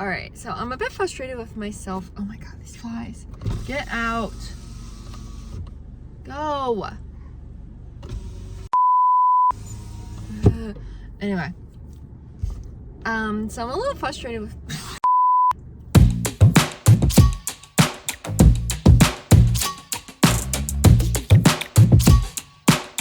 All right, so I'm a bit frustrated with myself. Oh my God, these flies. Get out. Go. Anyway. So I'm a little frustrated with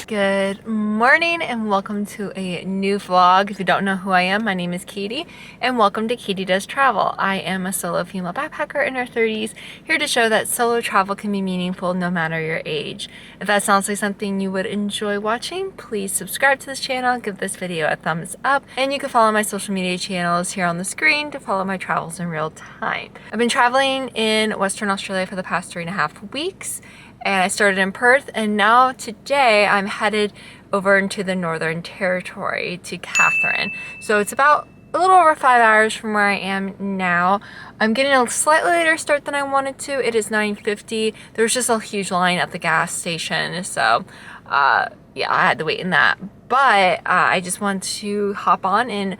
Good morning and welcome to a new vlog. If you don't know who I am, my name is Katie and welcome to Katie Does Travel. I am a solo female backpacker in her 30s, here to show that solo travel can be meaningful no matter your age. If that sounds like something you would enjoy watching, please subscribe to this channel, give this video a thumbs up, and you can follow my social media channels here on the screen to follow my travels in real time. I've been traveling in Western Australia for the past 3.5 weeks. And I started in Perth, and now today I'm headed over into the Northern Territory to Katherine. So it's about a little over 5 hours from where I am now. I'm getting a slightly later start than I wanted to. It is 9:50. There's just a huge line at the gas station, so yeah, I had to wait in that. But I just want to hop on and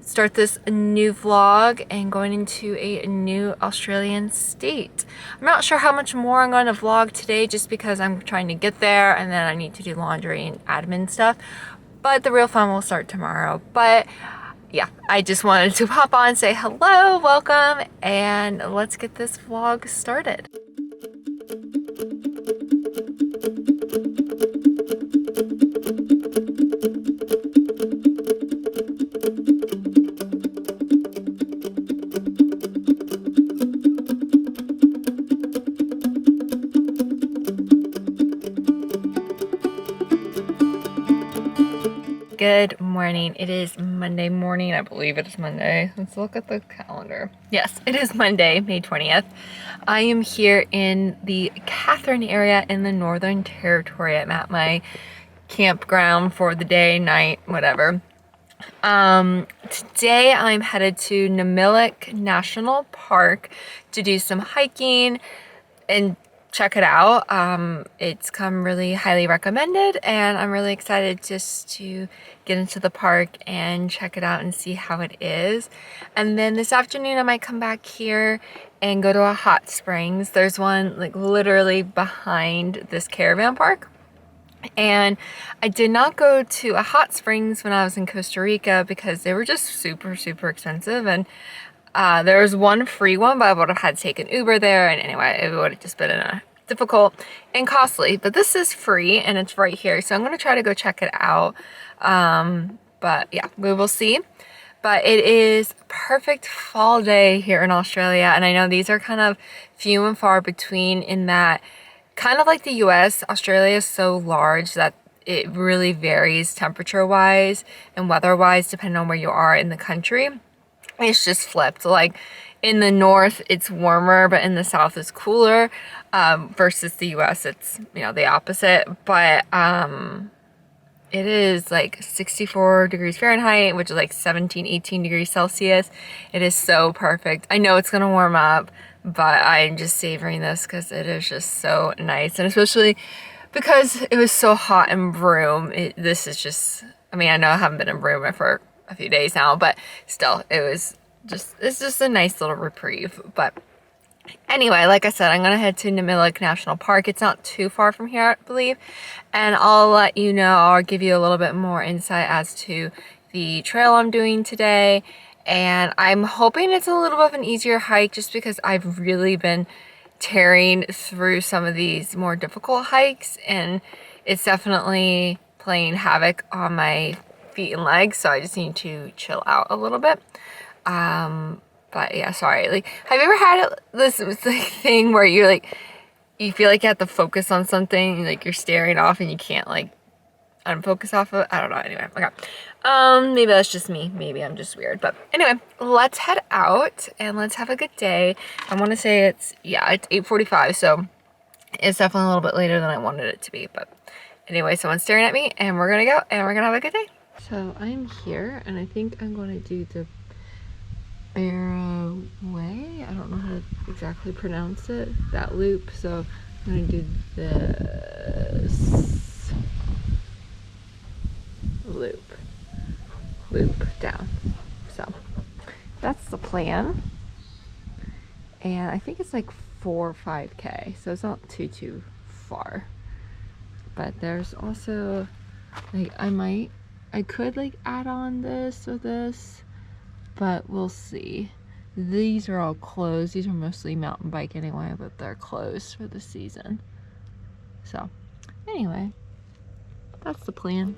start this new vlog and going into a new Australian state. I'm not sure how much more I'm going to vlog today just because I'm trying to get there and then I need to do laundry and admin stuff. But the real fun will start tomorrow. But yeah, I just wanted to pop on, say hello, welcome, and let's get this vlog started. Good morning. It is Monday morning. I believe it is Monday. Let's look at the calendar. Yes, it is Monday, May 20th. I am here in the Katherine area in the Northern Territory. I'm at my campground for the day, night, whatever. Today I'm headed to Nitmiluk National Park to do some hiking and check it out. It's come really highly recommended and I'm really excited just to get into the park and check it out and see how it is. And then this afternoon I might come back here and go to a hot springs. There's one like literally behind this caravan park. And I did not go to a hot springs when I was in Costa Rica because they were just super expensive, and there was one free one, but I would have had to take an Uber there, and anyway, it would have just been difficult and costly. But this is free, and it's right here, so I'm going to try to go check it out. But yeah, we will see. But it is perfect fall day here in Australia, and I know these are kind of few and far between in that, kind of like the US, Australia is so large that it really varies temperature-wise and weather-wise depending on where you are in the country. It's just flipped. Like in the north it's warmer, but in the south it's cooler, versus the US it's, you know, the opposite. But it is like 64 degrees Fahrenheit, which is like 18 degrees Celsius. It is so perfect. I know it's gonna warm up, but I'm just savoring this because it is just so nice, and especially because it was so hot in Broome. This is just, I mean, I know I haven't been in Broome for a few days now, but still, it's just a nice little reprieve. But anyway, like I said, I'm gonna head to Nitmiluk National Park. It's not too far from here, I believe, and I'll let you know, or give you a little bit more insight as to the trail I'm doing today. And I'm hoping it's a little bit of an easier hike just because I've really been tearing through some of these more difficult hikes, and it's definitely playing havoc on my feet and legs, so I just need to chill out a little bit. But yeah, sorry. Like, have you ever had this like thing where you're like, you feel like you have to focus on something, like you're staring off and you can't like unfocus off of it? I don't know. Anyway, okay. Maybe that's just me. Maybe I'm just weird. But anyway, let's head out and let's have a good day. I want to say it's 8:45, so it's definitely a little bit later than I wanted it to be. But anyway, someone's staring at me and we're gonna go and we're gonna have a good day. So I'm here and I think I'm gonna do the Burrungkuy. I don't know how to exactly pronounce it, that loop. So I'm gonna do this loop down. So that's the plan. and I think it's like 4 or 5K, so it's not too far. But there's also like I could like add on this or this, but we'll see. These are all closed. These are mostly mountain bike anyway, but they're closed for the season. So anyway, that's the plan.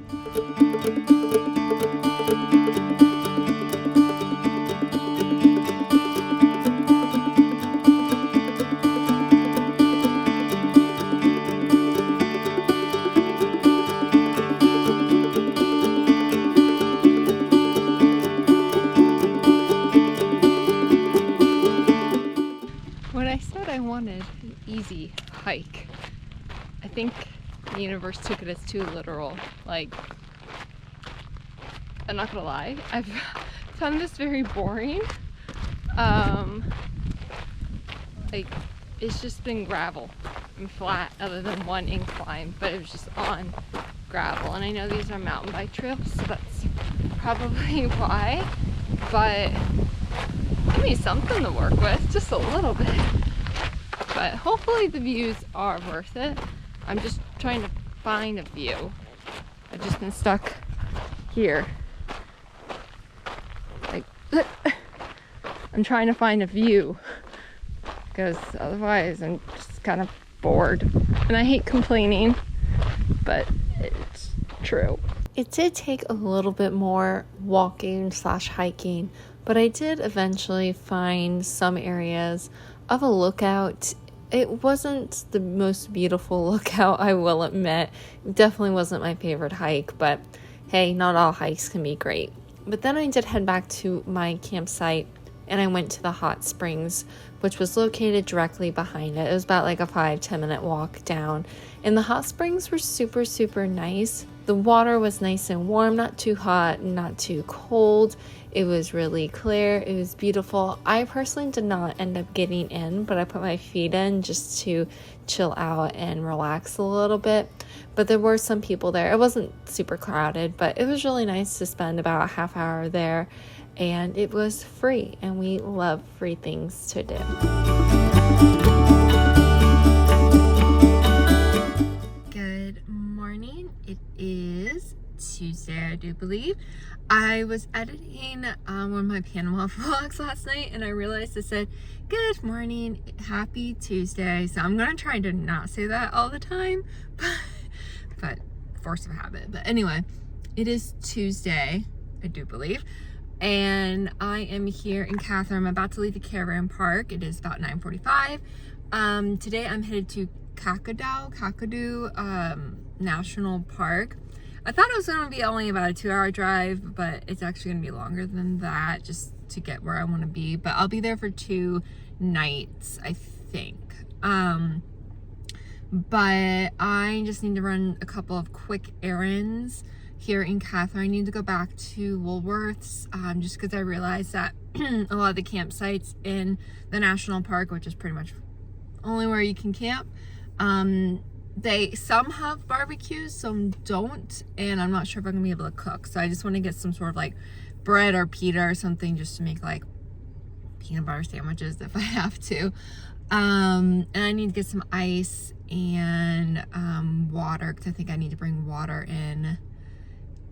When I said I wanted an easy hike, I think the universe took it as too literal. Like, I'm not gonna lie, I've found this very boring. Like, it's just been gravel and flat other than one incline, but it was just on gravel. And I know these are mountain bike trails, so that's probably why, but give me something to work with, just a little bit. But hopefully the views are worth it. I'm just trying to find a view. I've just been stuck here. Like, I'm trying to find a view because otherwise I'm just kind of bored. And I hate complaining, but it's true. It did take a little bit more walking / hiking, but I did eventually find some areas of a lookout. It wasn't the most beautiful lookout, I will admit. It definitely wasn't my favorite hike, but hey, not all hikes can be great. But then I did head back to my campsite and I went to the hot springs, which was located directly behind it. It was about like a 5-10 minute walk down, and the hot springs were super nice. The water was nice and warm, not too hot, not too cold. It was really clear. It was beautiful. I personally did not end up getting in, but I put my feet in just to chill out and relax a little bit. But there were some people there. It wasn't super crowded, but it was really nice to spend about a half hour there. And it was free, and we love free things to do. Good morning. It is Tuesday, I do believe. I was editing one of my Panama vlogs last night, and I realized it said, good morning, happy Tuesday. So I'm going to try to not say that all the time, but force of habit. But anyway, it is Tuesday, I do believe. And I am here in Katherine. I'm about to leave the caravan park. It is about 9:45. Today I'm headed to Kakadu National Park. I thought it was going to be only about a 2-hour drive, but it's actually going to be longer than that just to get where I want to be. But I'll be there for 2 nights, I think. But I just need to run a couple of quick errands here in Katherine. I need to go back to Woolworths just because I realized that a lot of the campsites in the national park, which is pretty much only where you can camp, some have barbecues, some don't, and I'm not sure if I'm gonna be able to cook. So I just want to get some sort of like bread or pita or something just to make like peanut butter sandwiches if I have to. And I need to get some ice and water, because I think I need to bring water in,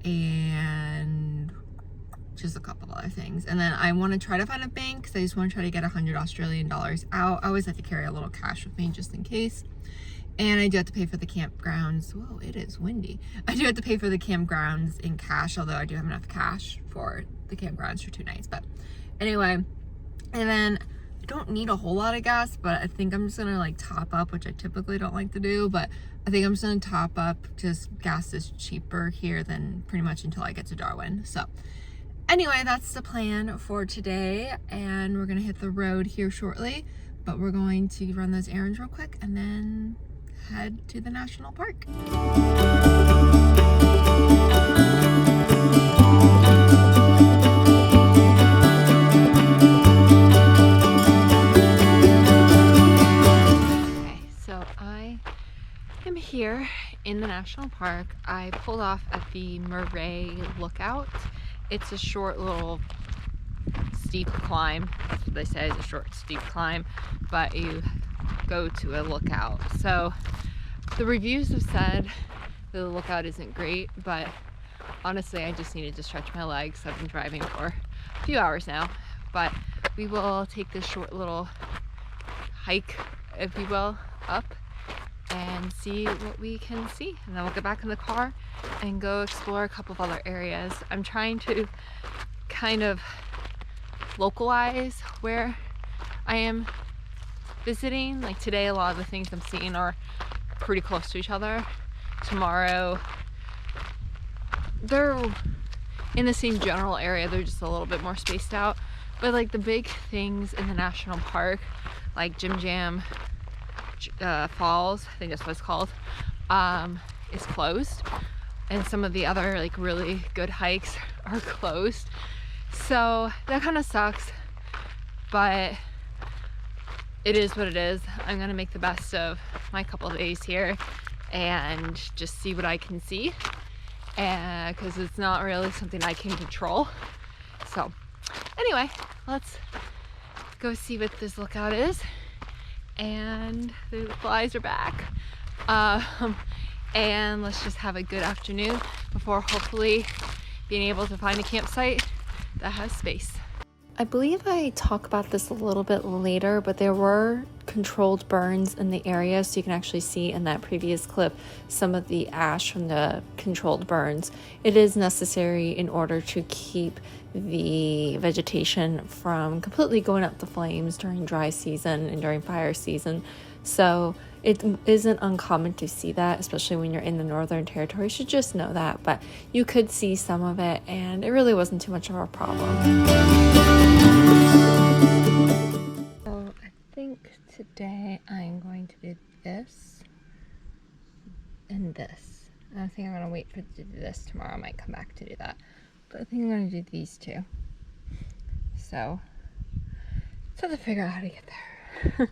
and just a couple other things. And then I want to try to find a bank because I just want to try to get 100 Australian dollars out. I always have to carry a little cash with me just in case. And I do have to pay for the campgrounds. Whoa, it is windy. I do have to pay for the campgrounds in cash, although I do have enough cash for the campgrounds for 2 nights. But anyway, and then I don't need a whole lot of gas, but I think I'm just gonna like top up, which I typically don't like to do, but I think I'm just gonna top up, just gas is cheaper here than pretty much until I get to Darwin. So anyway, that's the plan for today, and we're gonna hit the road here shortly, but we're going to run those errands real quick and then head to the national park. I'm here in the national park. I pulled off at the Mirray lookout. It's a short little steep climb. That's what they say, is a short steep climb, but you go to a lookout. So the reviews have said that the lookout isn't great, but honestly I just needed to stretch my legs. I've been driving for a few hours now, but we will take this short little hike, if you will, up and see what we can see, and then we'll get back in the car and go explore a couple of other areas. I'm trying to kind of localize where I am visiting. Like today, a lot of the things I'm seeing are pretty close to each other. Tomorrow, they're in the same general area, they're just a little bit more spaced out. But like the big things in the national park, like Jim Jam Falls, I think that's what it's called, is closed, and some of the other like really good hikes are closed. So that kind of sucks, but it is what it is. I'm gonna make the best of my couple of days here and just see what I can see, and because it's not really something I can control. So anyway, let's go see what this lookout is. And the flies are back, and let's just have a good afternoon before hopefully being able to find a campsite that has space. I believe I talk about this a little bit later, but there were controlled burns in the area, so you can actually see in that previous clip some of the ash from the controlled burns. It is necessary in order to keep the vegetation from completely going up the flames during dry season and during fire season. So it isn't uncommon to see that, especially when you're in the Northern Territory. You should just know that, but you could see some of it, and it really wasn't too much of a problem. So I think today I'm going to do this and this. I don't think I'm going to wait for it to do this tomorrow. I might come back to do that. But I think I'm going to do these two. So, just have to figure out how to get there.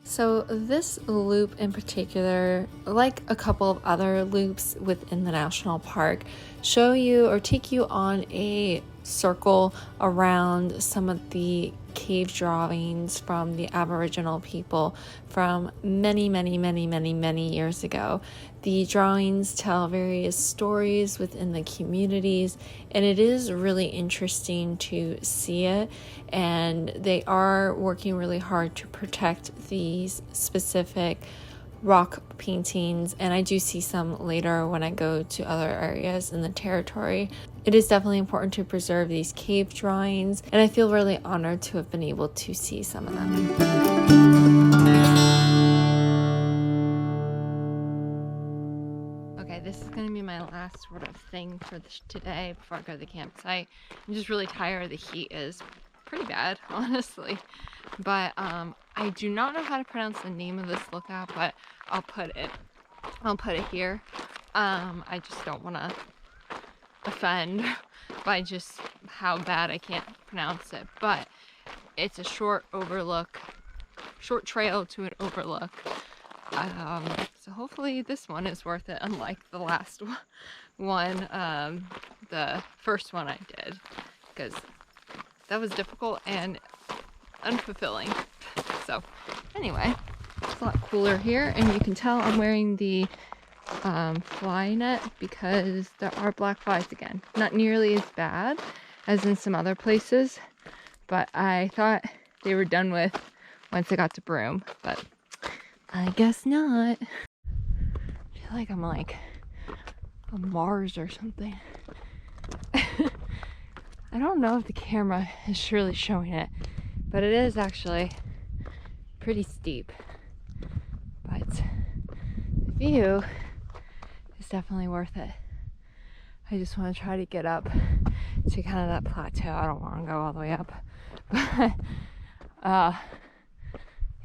So this loop in particular, like a couple of other loops within the national park, show you or take you on a circle around some of the cave drawings from the Aboriginal people from many years ago. The drawings tell various stories within the communities, and it is really interesting to see it, and they are working really hard to protect these specific rock paintings, and I do see some later when I go to other areas in the territory. It is definitely important to preserve these cave drawings, and I feel really honored to have been able to see some of them. Okay, this is going to be my last sort of thing for today before I go to the campsite. I'm just really tired. The heat is pretty bad, honestly. But I do not know how to pronounce the name of this lookout, but I'll put it here. I just don't want to offend by just how bad I can't pronounce it. But it's a short trail to an overlook. So hopefully this one is worth it, unlike the last one, the first one I did, because that was difficult and unfulfilling. So anyway, it's a lot cooler here, and you can tell I'm wearing the fly net because there are black flies again. Not nearly as bad as in some other places, but I thought they were done with once I got to Broome, but I guess not. I feel like I'm like on Mars or something. I don't know if the camera is really showing it, but it is actually pretty steep. But the view is definitely worth it. I just want to try to get up to kind of that plateau. I don't want to go all the way up. But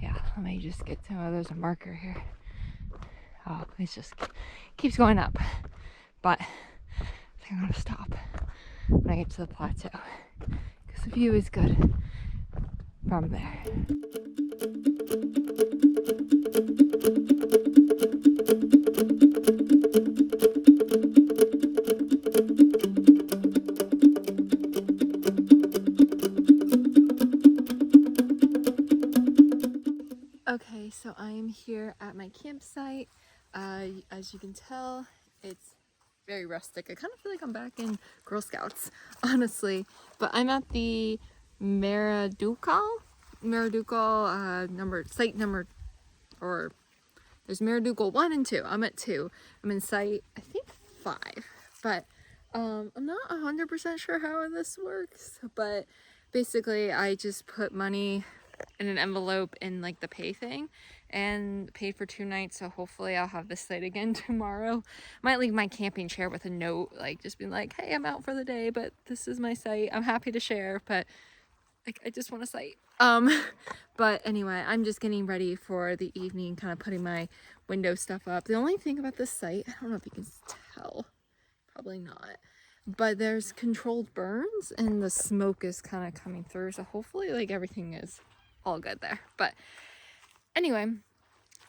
yeah, let me just get to, there's a marker here. Oh, it just keeps going up. But I think I'm going to stop when I get to the plateau, because the view is good from there. Okay, so I am here at my campsite. As you can tell, it's very rustic. I kind of feel like I'm back in Girl Scouts, honestly. But I'm at the Mirray site number, or there's Mirray 1 and 2. I'm at 2. I'm in site, I think 5. But I'm not 100% sure how this works. But basically, I just put money in an envelope in like the pay thing and paid for 2 nights, so hopefully I'll have this site again tomorrow. Might leave my camping chair with a note, like just being like, hey, I'm out for the day, but this is my site, I'm happy to share, but like I just want a site. But anyway, I'm just getting ready for the evening, kind of putting my window stuff up. The only thing about this site, I don't know if you can tell, probably not, but there's controlled burns and the smoke is kind of coming through, so hopefully like everything is all good there. But anyway,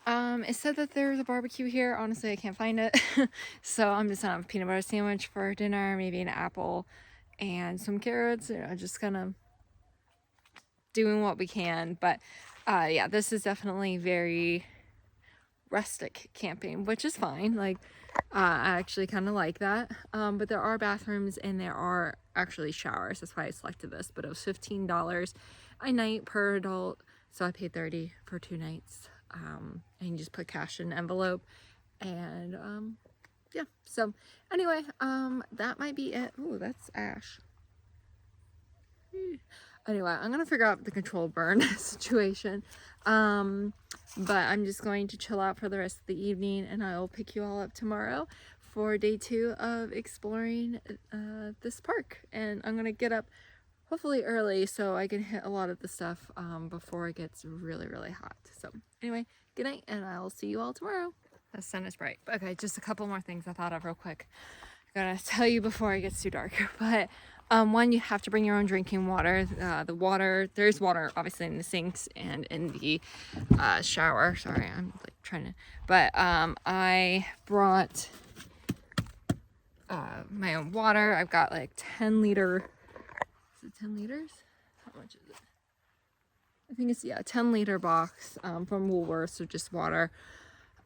it said that there's a barbecue here. Honestly, I can't find it. So I'm just gonna have a peanut butter sandwich for dinner, maybe an apple and some carrots, you know, just kind of doing what we can. But yeah, this is definitely very rustic camping, which is fine. Like I actually kind of like that. But there are bathrooms and there are actually showers. That's why I selected this. But it was $15 a night per adult, so I paid $30 for 2 nights. And you just put cash in an envelope, and yeah. So anyway, that might be it. Ooh, that's ash. Anyway, I'm gonna figure out the controlled burn situation. But I'm just going to chill out for the rest of the evening, and I'll pick you all up tomorrow for day 2 of exploring this park. And I'm gonna get up hopefully early so I can hit a lot of the stuff before it gets really, really hot. So anyway, good night, and I'll see you all tomorrow. The sun is bright. Okay, just a couple more things I thought of real quick. I gotta tell you before it gets too dark. But one, you have to bring your own drinking water. There's water obviously in the sinks and in the shower. Sorry, I'm like trying to, but I brought my own water. I've got like 10-liter, is it 10 liters? How much is it? I think it's, yeah, a 10-liter box from Woolworths, so just water.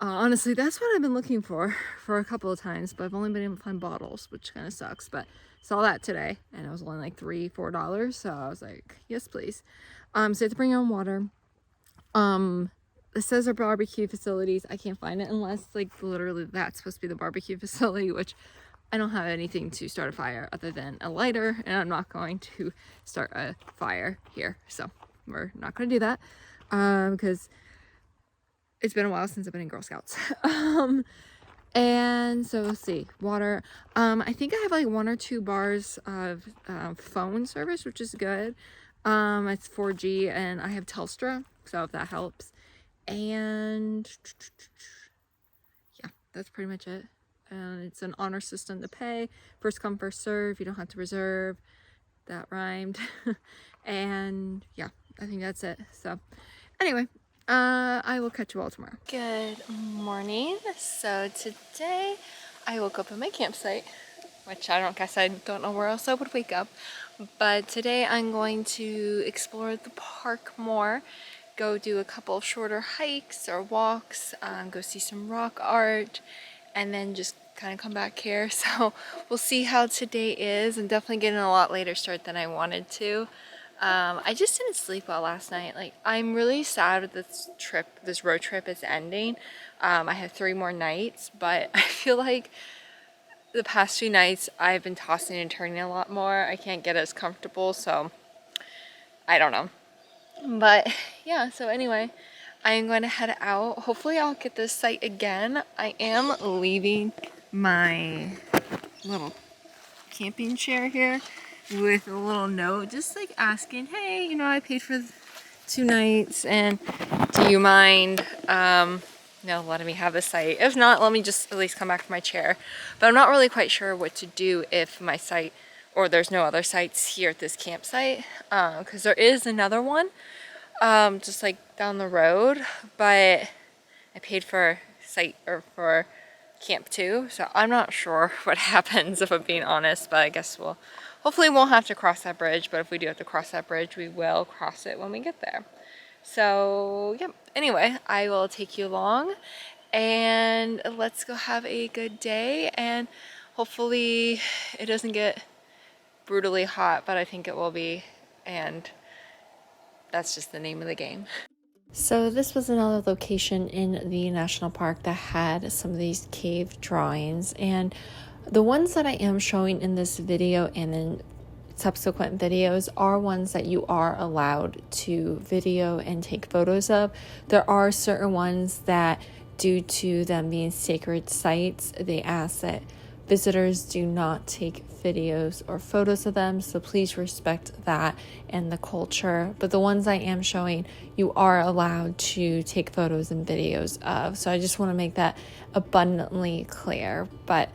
Honestly, that's what I've been looking for a couple of times, but I've only been able to find bottles, which kind of sucks. But saw that today, and it was only like $3-4, so I was like, yes, please. So you have to bring your own water. It says our barbecue facilities. I can't find it unless like literally that's supposed to be the barbecue facility, which I don't have anything to start a fire other than a lighter, and I'm not going to start a fire here, so we're not going to do that because it's been a while since I've been in Girl Scouts. And so let's see, water. I think I have like 1 or 2 bars of phone service, which is good. It's 4G, and I have Telstra, so if that helps. And yeah, that's pretty much it. And it's an honor system to pay. First come, first serve. You don't have to reserve. That rhymed. And yeah, I think that's it. So anyway, I will catch you all tomorrow. Good morning. So today I woke up at my campsite, which I don't know where else I would wake up. But today I'm going to explore the park more, go do a couple of shorter hikes or walks, go see some rock art, and then just kind of come back here. So we'll see how today is. I'm definitely getting a lot later start than I wanted to. I just didn't sleep well last night. Like, I'm really sad that this road trip is ending. I have 3 more nights, but I feel like the past few nights I've been tossing and turning a lot more. I can't get as comfortable, so I don't know. But yeah, so anyway, I'm going to head out. Hopefully I'll get this site again. I am leaving my little camping chair here with a little note, just like asking, hey, you know, I paid for 2 nights, and do you mind letting me have the site? If not, let me just at least come back to my chair. But I'm not really quite sure what to do if my site, or there's no other sites here at this campsite, because there is another one just like down the road, but I paid for site or for camp 2, so I'm not sure what happens, if I'm being honest. But I guess hopefully won't have to cross that bridge, but if we do have to cross that bridge, we will cross it when we get there. So yeah, anyway, I will take you along and let's go have a good day, and hopefully it doesn't get brutally hot, but I think it will be, and that's just the name of the game. So this was another location in the national park that had some of these cave drawings, and the ones that I am showing in this video and in subsequent videos are ones that you are allowed to video and take photos of. There are certain ones that, due to them being sacred sites, they ask that visitors do not take videos or photos of them, so please respect that and the culture. But the ones I am showing, you are allowed to take photos and videos of, so I just want to make that abundantly clear. But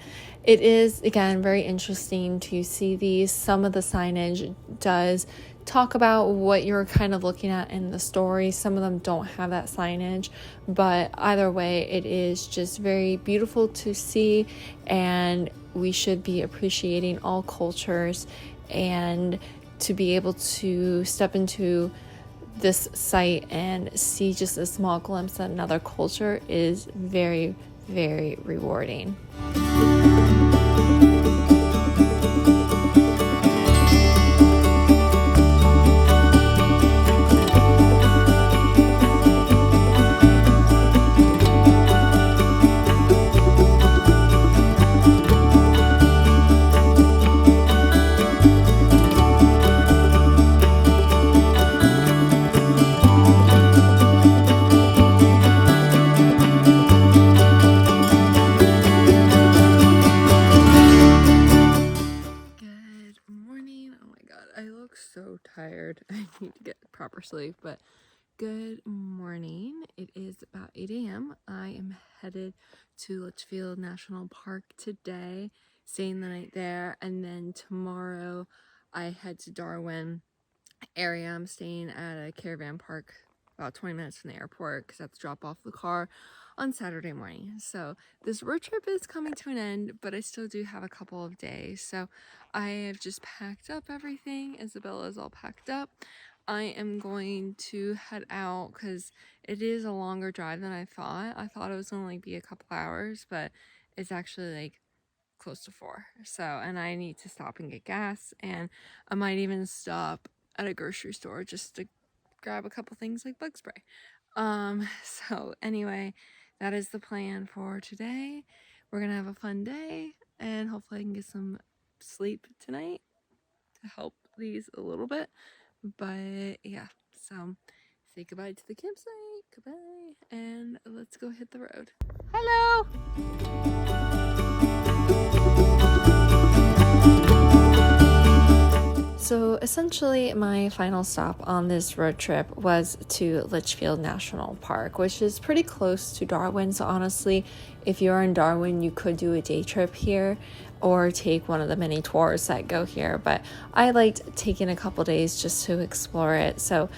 it is, again, very interesting to see these. Some of the signage does talk about what you're kind of looking at in the story. Some of them don't have that signage, but either way, it is just very beautiful to see, and we should be appreciating all cultures, and to be able to step into this site and see just a small glimpse at another culture is very, very rewarding. So tired. I need to get proper sleep, but good morning. It is about 8 a.m. I am headed to Litchfield National Park today, staying the night there, and then tomorrow I head to Darwin area. I'm staying at a caravan park about 20 minutes from the airport because I have to drop off the car on Saturday morning. So this road trip is coming to an end, but I still do have a couple of days. So I have just packed up everything. Isabella's all packed up. I am going to head out because it is a longer drive than I thought. I thought it was going to be a couple hours, but it's actually like close to 4. So, and I need to stop and get gas, and I might even stop at a grocery store just to grab a couple things like bug spray. So anyway, that is the plan for today. We're gonna have a fun day, and hopefully I can get some sleep tonight to help these a little bit. But yeah, so say goodbye to the campsite, goodbye, and let's go hit the road. Hello! So essentially my final stop on this road trip was to Litchfield National Park, which is pretty close to Darwin. So honestly, if you're in Darwin, you could do a day trip here or take one of the mini tours that go here. But I liked taking a couple days just to explore it. So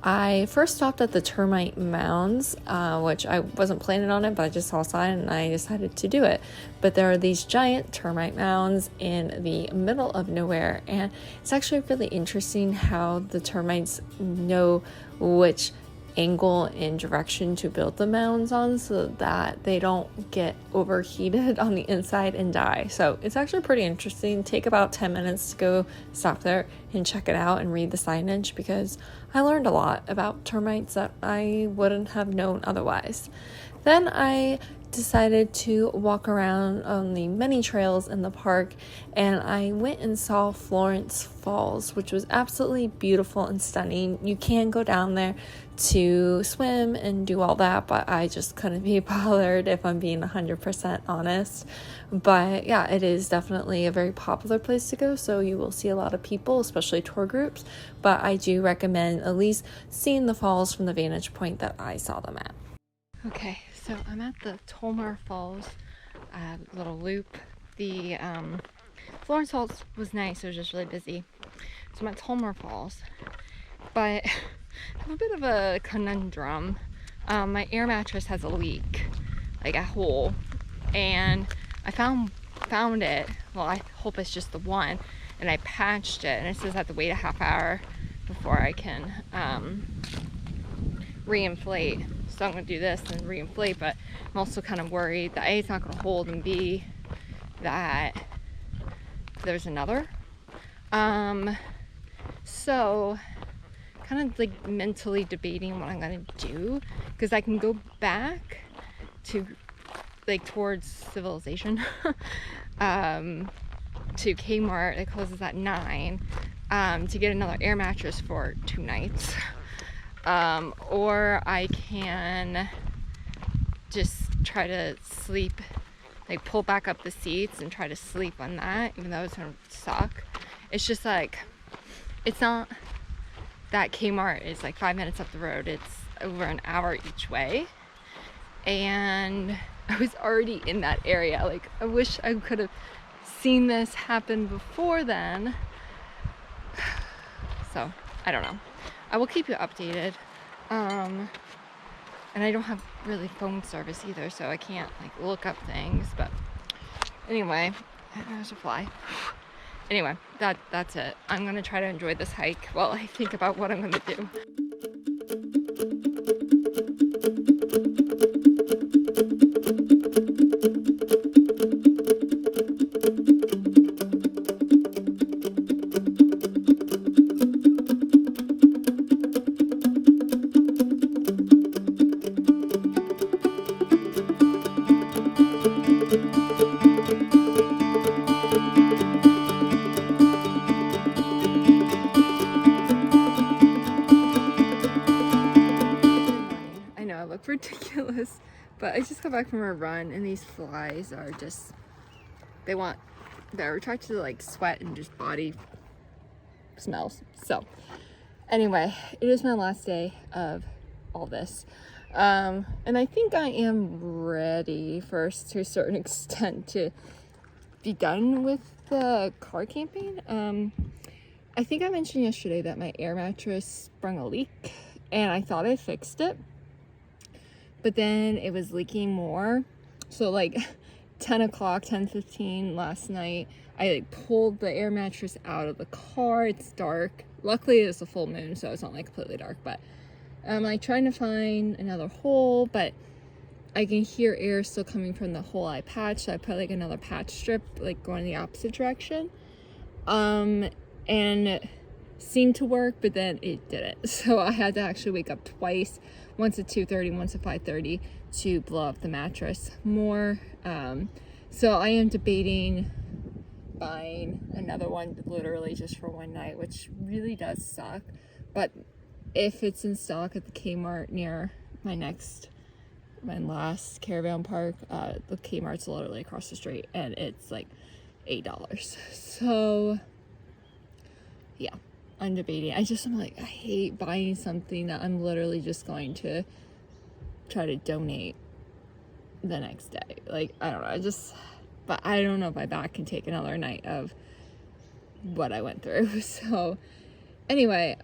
I first stopped at the Termite Mounds, which I wasn't planning on it, but I just saw a sign and I decided to do it. But there are these giant termite mounds in the middle of nowhere, and it's actually really interesting how the termites know which angle and direction to build the mounds on so that they don't get overheated on the inside and die. So it's actually pretty interesting. Take about 10 minutes to go stop there and check it out and read the signage, because I learned a lot about termites that I wouldn't have known otherwise. Then I decided to walk around on the many trails in the park, and I went and saw Florence Falls, which was absolutely beautiful and stunning. You can go down there to swim and do all that, but I just couldn't be bothered, if I'm being 100% honest. But yeah, it is definitely a very popular place to go, so you will see a lot of people, especially tour groups, but I do recommend at least seeing the falls from the vantage point that I saw them at. Okay, so I'm at the Tolmer Falls little loop. The Florence Falls was nice, it was just really busy. So I'm at Tolmer Falls, but I have a bit of a conundrum. My air mattress has a leak, like a hole, and I found it. Well, I hope it's just the one, and I patched it, and it says I have to wait a half hour before I can reinflate. So I'm gonna do this and reinflate, but I'm also kind of worried that A, it's not gonna hold, and B, that there's another. So kind of like mentally debating what I'm gonna do, because I can go back to like towards civilization to Kmart that closes at 9 to get another air mattress for 2 nights, or I can just try to sleep, like pull back up the seats and try to sleep on that, even though it's gonna suck. It's just like, it's not that Kmart is like 5 minutes up the road, it's over an hour each way, and I was already in that area. Like, I wish I could have seen this happen before then. So I don't know, I will keep you updated. And I don't have really phone service either, so I can't like look up things. But anyway, there's a fly. Anyway, that's it. I'm gonna try to enjoy this hike while I think about what I'm gonna do. Ridiculous, but I just got back from a run and these flies are just, they're attracted to like sweat and just body smells. So anyway, it is my last day of all this, and I think I am ready first to a certain extent to be done with the car camping. I think I mentioned yesterday that my air mattress sprung a leak and I thought I fixed it, but then it was leaking more. So like 10 o'clock, 10:15 last night, I like pulled the air mattress out of the car. It's dark. Luckily it's a full moon, so it's not like completely dark, but I'm like trying to find another hole, but I can hear air still coming from the hole I patched. So I put like another patch strip, like going the opposite direction. And it seemed to work, but then it didn't. So I had to actually wake up twice, once at 2:30, once at 5:30, to blow up the mattress more. So I am debating buying another one literally just for one night, which really does suck. But if it's in stock at the Kmart near my last caravan park, the Kmart's literally across the street and it's like $8. So yeah, I'm debating. I'm like, I hate buying something that I'm literally just going to try to donate the next day. Like, I don't know, but I don't know if my back can take another night of what I went through. So anyway,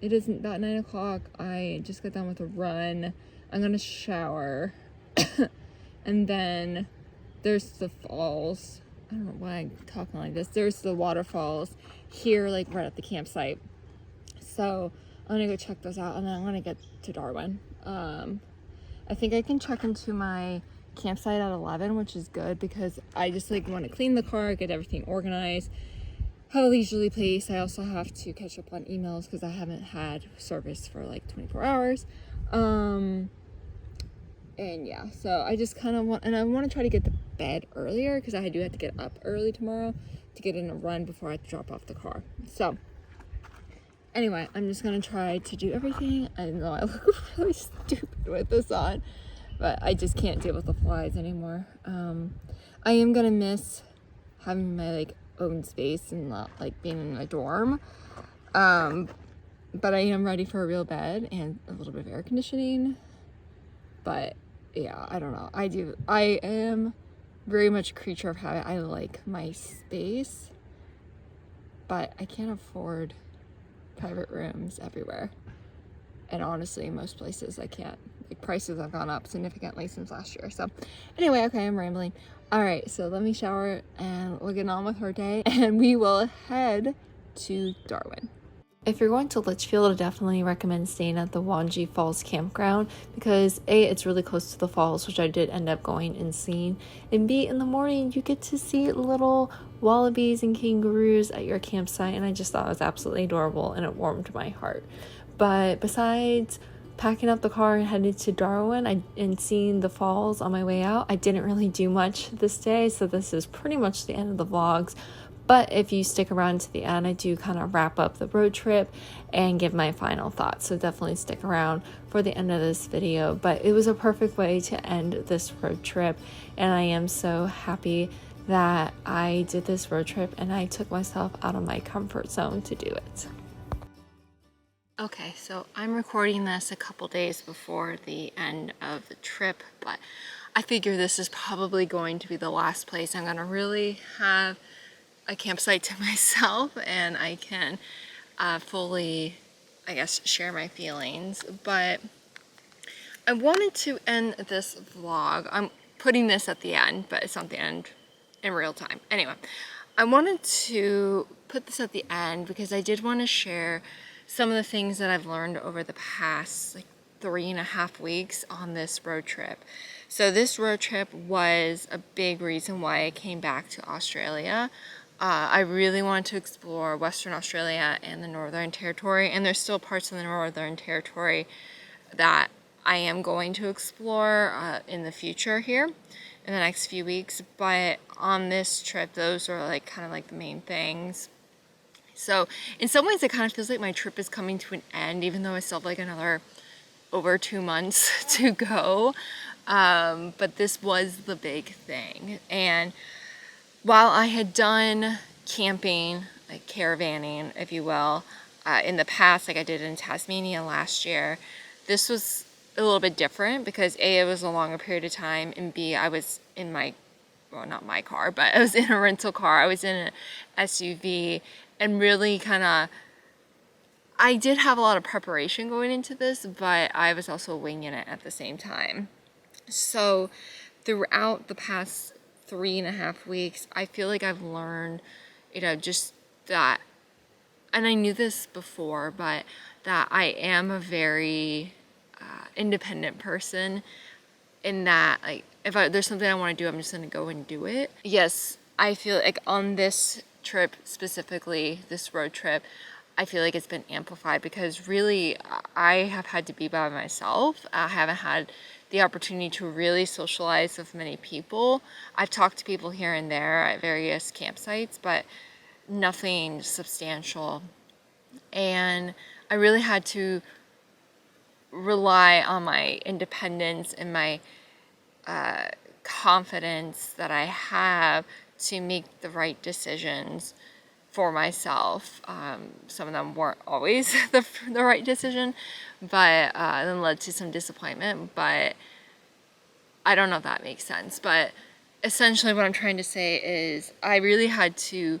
it is about 9 o'clock. I just got done with a run. I'm gonna shower and then there's the falls. I don't know why I'm talking like this. There's the waterfalls here, like right at the campsite. So I'm gonna go check those out and then I'm gonna get to Darwin. I think I can check into my campsite at 11, which is good because I just like want to clean the car, get everything organized, have a leisurely pace. I also have to catch up on emails because I haven't had service for like 24 hours. And yeah, so I just kind of want to try to get to bed earlier because I do have to get up early tomorrow to get in a run before I have to drop off the car. So anyway, I'm just gonna try to do everything. I know I look really stupid with this on, but I just can't deal with the flies anymore. I am gonna miss having my like own space and not like being in a dorm. But I am ready for a real bed and a little bit of air conditioning. But yeah, I don't know. I am very much a creature of habit. I like my space, but I can't afford private rooms everywhere. And honestly, most places I can't. Like, prices have gone up significantly since last year. So anyway, okay, I'm rambling. All right, so let me shower and we'll get on with our day and we will head to Darwin. If you're going to Litchfield, I definitely recommend staying at the Wangi Falls campground because A, it's really close to the falls, which I did end up going and seeing, and B, in the morning you get to see little wallabies and kangaroos at your campsite, and I just thought it was absolutely adorable and it warmed my heart. But besides packing up the car and headed to Darwin and seeing the falls on my way out, I didn't really do much this day, so this is pretty much the end of the vlogs. But if you stick around to the end, I do kind of wrap up the road trip and give my final thoughts. So definitely stick around for the end of this video. But it was a perfect way to end this road trip. And I am so happy that I did this road trip and I took myself out of my comfort zone to do it. Okay, so I'm recording this a couple days before the end of the trip, but I figure this is probably going to be the last place I'm going to really have a campsite to myself and I can fully, I guess, share my feelings. But I wanted to end this vlog. I'm putting this at the end, but it's not the end in real time. Anyway, I wanted to put this at the end because I did want to share some of the things that I've learned over the past 3.5 weeks on this road trip. So this road trip was a big reason why I came back to Australia. I really wanted to explore Western Australia and the Northern Territory, and there's still parts of the Northern Territory that I am going to explore in the future here in the next few weeks. But on this trip, those are kind of the main things. So in some ways, it kind of feels like my trip is coming to an end, even though I still have another over 2 months to go. But this was the big thing. And while I had done camping, caravanning, if you will, in the past, I did in Tasmania last year, this was a little bit different because A, it was a longer period of time, and B, I was in well, not my car, but I was in a rental car. I was in an SUV, and really I did have a lot of preparation going into this, but I was also winging it at the same time. So throughout the past 3.5 weeks, I feel like I've learned, just that, and I knew this before, but that I am a very independent person in that, if there's something I want to do, I'm just going to go and do it. Yes, I feel like on this trip specifically, this road trip, I feel like it's been amplified because really I have had to be by myself. I haven't had the opportunity to really socialize with many people. I've talked to people here and there at various campsites, but nothing substantial. And I really had to rely on my independence and my confidence that I have to make the right decisions for myself. Some of them weren't always the right decision, but then led to some disappointment. But I don't know if that makes sense. But essentially what I'm trying to say is I really had to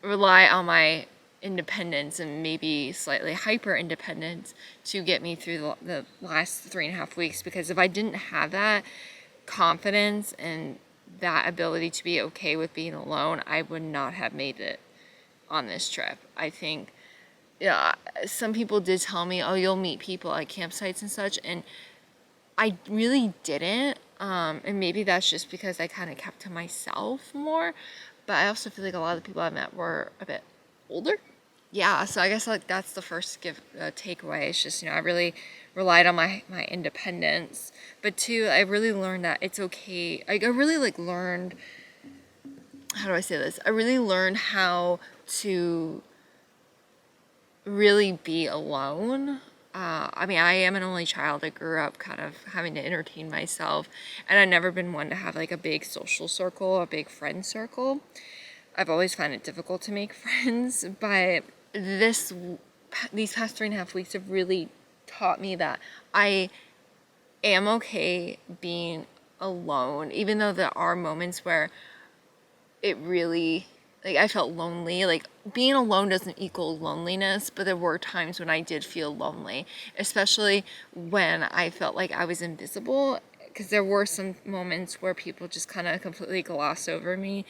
rely on my independence and maybe slightly hyper independence to get me through the last 3.5 weeks, because if I didn't have that confidence and that ability to be okay with being alone, I would not have made it on this trip. I think, yeah, some people did tell me, oh, you'll meet people at campsites and such, and I really didn't. And maybe that's just because I kind of kept to myself more, but I also feel like a lot of the people I met were a bit older. Yeah, so I guess that's the first takeaway. It's just, I really relied on my independence. But two, I really learned that it's okay. I really learned, how do I say this? I really learned how to really be alone. I mean, I am an only child. I grew up kind of having to entertain myself, and I've never been one to have a big social circle, a big friend circle. I've always found it difficult to make friends, but these past 3.5 weeks have really taught me that I am okay being alone, even though there are moments where it really, I felt lonely. Being alone doesn't equal loneliness, but there were times when I did feel lonely, especially when I felt like I was invisible, because there were some moments where people just kind of completely glossed over me,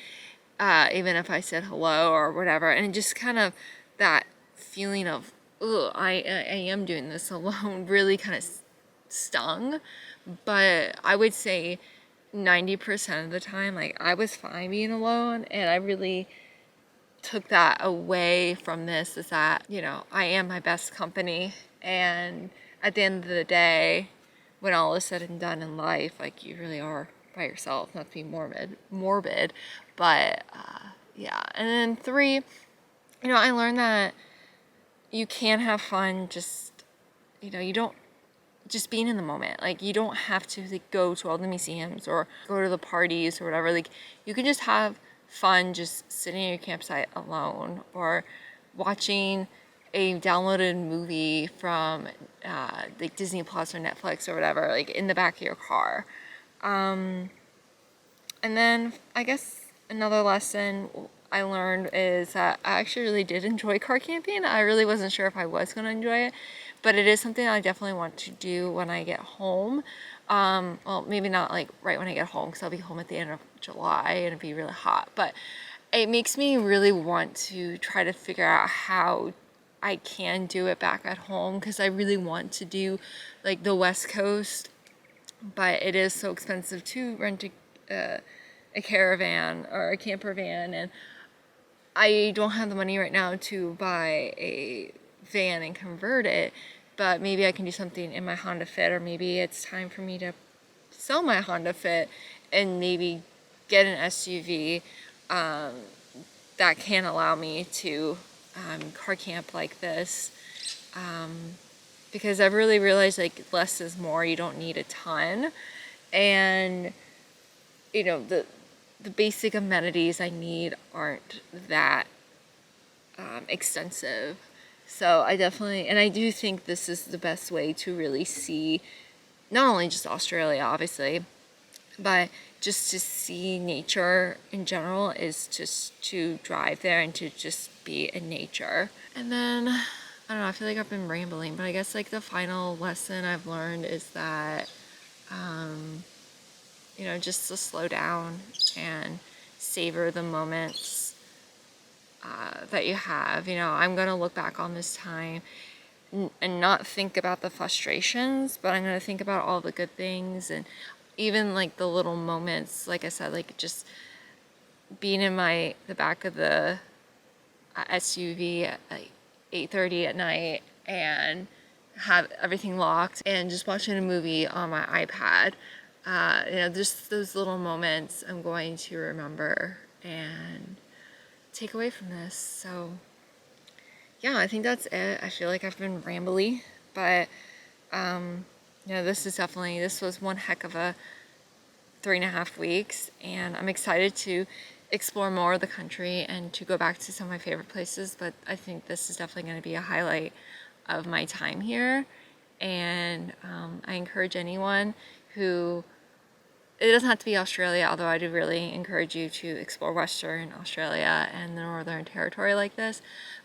even if I said hello or whatever, and just kind of that feeling of, oh, I am doing this alone really kind of stung. But I would say 90% of the time, like, I was fine being alone, and I really took that away from this, is that, you know, I am my best company, and at the end of the day, when all is said and done in life, like, you really are by yourself. Not to be morbid, but yeah. And then 3, you know, I learned that you can have fun just, you know, you don't, just being in the moment. Like, you don't have to, like, go to all the museums or go to the parties or whatever. Like, you can just have fun just sitting in your campsite alone, or watching a downloaded movie from like Disney Plus or Netflix or whatever, like, in the back of your car. And then I guess another lesson I learned is that I actually really did enjoy car camping. I really wasn't sure if I was going to enjoy it, but it is something I definitely want to do when I get home. Well, maybe not like right when I get home, because I'll be home at the end of July and it'll be really hot, but it makes me really want to try to figure out how I can do it back at home, because I really want to do like the West Coast, but it is so expensive to rent a caravan or a camper van, and I don't have the money right now to buy a van and convert it. But maybe I can do something in my Honda Fit, or maybe it's time for me to sell my Honda Fit and maybe get an SUV that can allow me to car camp like this. Because I've really realized, like, less is more. You don't need a ton. And, you know, the basic amenities I need aren't that extensive. So I definitely, and I do think this is the best way to really see not only just Australia, obviously, but just to see nature in general, is just to drive there and to just be in nature. And then, I don't know, I feel like I've been rambling, but I guess, like, the final lesson I've learned is that, you know, just to slow down and savor the moments that you have. You know, I'm going to look back on this time and not think about the frustrations, but I'm going to think about all the good things, and even, like, the little moments, like I said, like, just being in the back of the SUV at like 8:30 at night and have everything locked and just watching a movie on my iPad. You know, just those little moments I'm going to remember and take away from this. So yeah, I think that's it. I feel like I've been rambly, but you know, this was one heck of a 3.5 weeks, and I'm excited to explore more of the country and to go back to some of my favorite places. But I think this is definitely going to be a highlight of my time here. And I encourage anyone who, it doesn't have to be Australia, although I do really encourage you to explore Western Australia and the Northern Territory like this.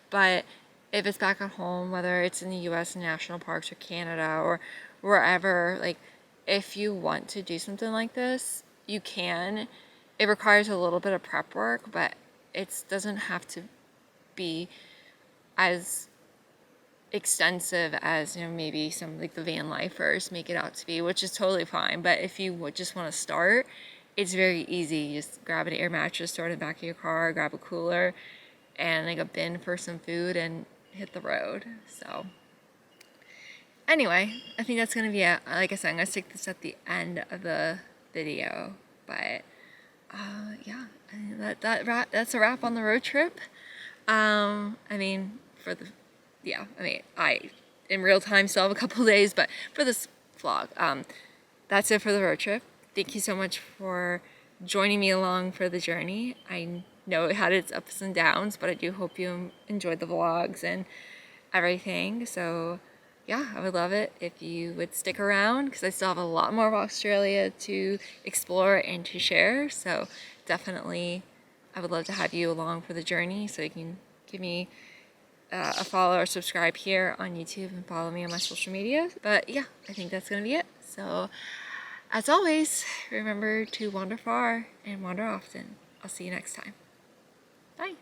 But if it's back at home, whether it's in the US national parks or Canada or wherever, like, if you want to do something like this, you can. It requires a little bit of prep work, but it doesn't have to be as extensive as, you know, maybe some, like, the van lifers make it out to be, which is totally fine. But if you would just want to start, it's very easy. You just grab an air mattress, store it in the back of your car, grab a cooler and, like, a bin for some food, and hit the road. So anyway, I think that's gonna be it. Like I said, I'm gonna stick this at the end of the video, but yeah, I mean, that's a wrap on the road trip. I mean, I in real time still have a couple days, but for this vlog, that's it for the road trip. Thank you so much for joining me along for the journey. I know it had its ups and downs, but I do hope you enjoyed the vlogs and everything. So yeah, I would love it if you would stick around, because I still have a lot more of Australia to explore and to share. So definitely, I would love to have you along for the journey. So you can give me a follow or subscribe here on YouTube and follow me on my social media. But yeah, I think that's gonna be it. So as always, remember to wander far and wander often. I'll see you next time. Bye.